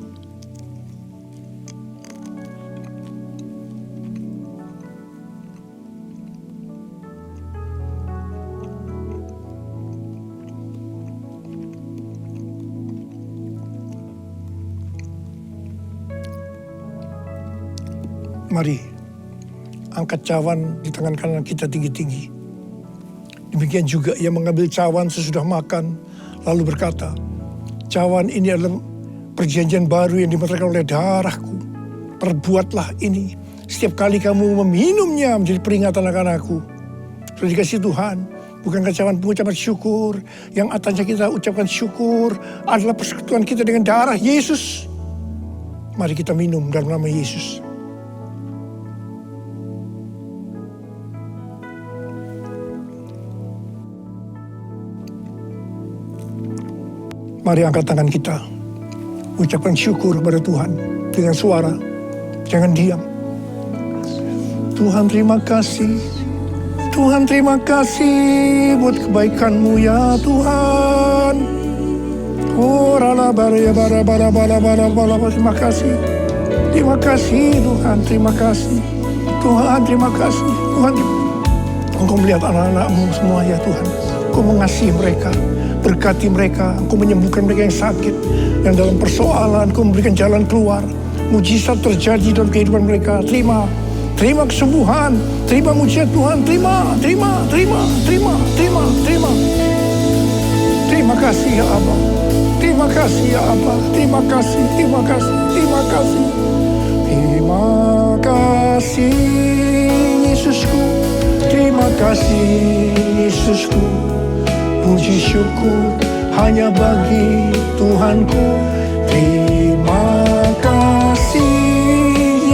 Mari angkat cawan di tangan kanan kita tinggi-tinggi. Demikian juga ia mengambil cawan sesudah makan, lalu berkata, cawan ini adalah perjanjian baru yang dimeteraikan oleh darahku. Perbuatlah ini setiap kali kamu meminumnya menjadi peringatan akan aku. Sudah dikasih Tuhan, bukankah cawan pengucapan syukur, yang atasnya kita ucapkan syukur adalah persekutuan kita dengan darah Yesus. Mari kita minum dalam nama Yesus. Mari angkat tangan kita. Ucapkan syukur kepada Tuhan dengan suara. Jangan diam. Tuhan terima kasih. Tuhan terima kasih buat kebaikan-Mu ya Tuhan. Oh rala bara bara bara bara bara bara. Terima kasih. Terima kasih Tuhan. Terima kasih. Tuhan terima kasih. Tuhan Engkau melihat anak-anak-Mu semua ya Tuhan. Engkau mengasihi mereka. Berkati mereka. Engkau menyembuhkan mereka yang sakit. Yang dalam persoalan Engkau memberikan jalan keluar. Mujizat terjadi dalam kehidupan mereka. Terima kesembuhan. Terima mujizat Tuhan. Terima. Terima kasih ya Abah. Terima kasih ya Abah. Terima kasih. Terima kasih Yesusku. Terima kasih Yesusku. Puji syukur hanya bagi Tuhanku. Terima kasih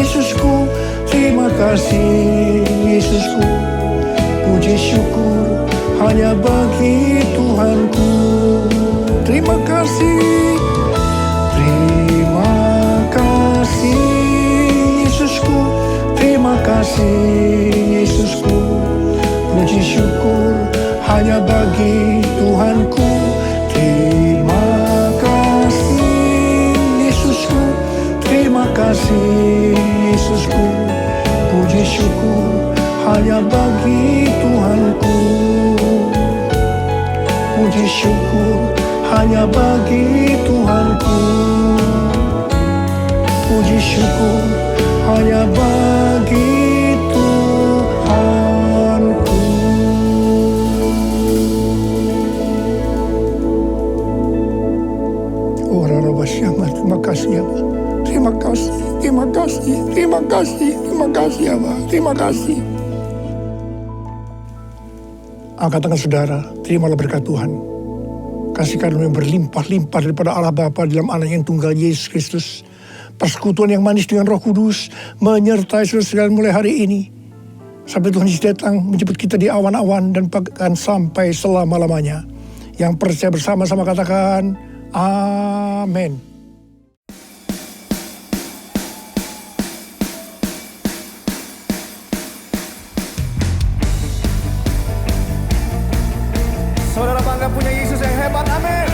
Yesusku. Terima kasih Yesusku. Puji syukur hanya bagi Tuhanku. Terima kasih. Terima kasih Yesusku. Terima kasih Yesusku. Puji syukur hanya bagi Tuhanku. Terima kasih Yesusku. Terima kasih Yesusku. Puji syukur hanya bagi Tuhanku. Puji syukur hanya bagi Tuhanku. Puji syukur hanya bagi Tuhanku. Oh Rara Syama, terima kasih ya Pak. Terima kasih, terima kasih, terima kasih, terima kasih ya Pak. Terima kasih. Angkat tangan saudara, terimalah berkat Tuhan. Kasih karunia yang berlimpah-limpah daripada Allah Bapa dalam Anak yang tunggal Yesus Kristus. Persekutuan yang manis dengan Roh Kudus menyertai saudara sekalian mulai hari ini. Sampai Tuhan Yesus datang menjemput kita di awan-awan dan bahkan sampai selama-lamanya. Yang percaya bersama-sama katakan, amin. Saudara bangga punya Yesus yang hebat, amin.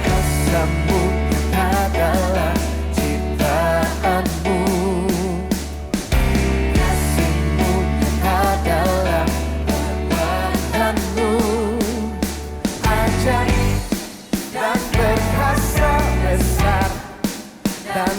Kasamu adalah ciptaanmu. Kasihmu adalah perbuatanmu. Ajaib dan berkuasa besar dan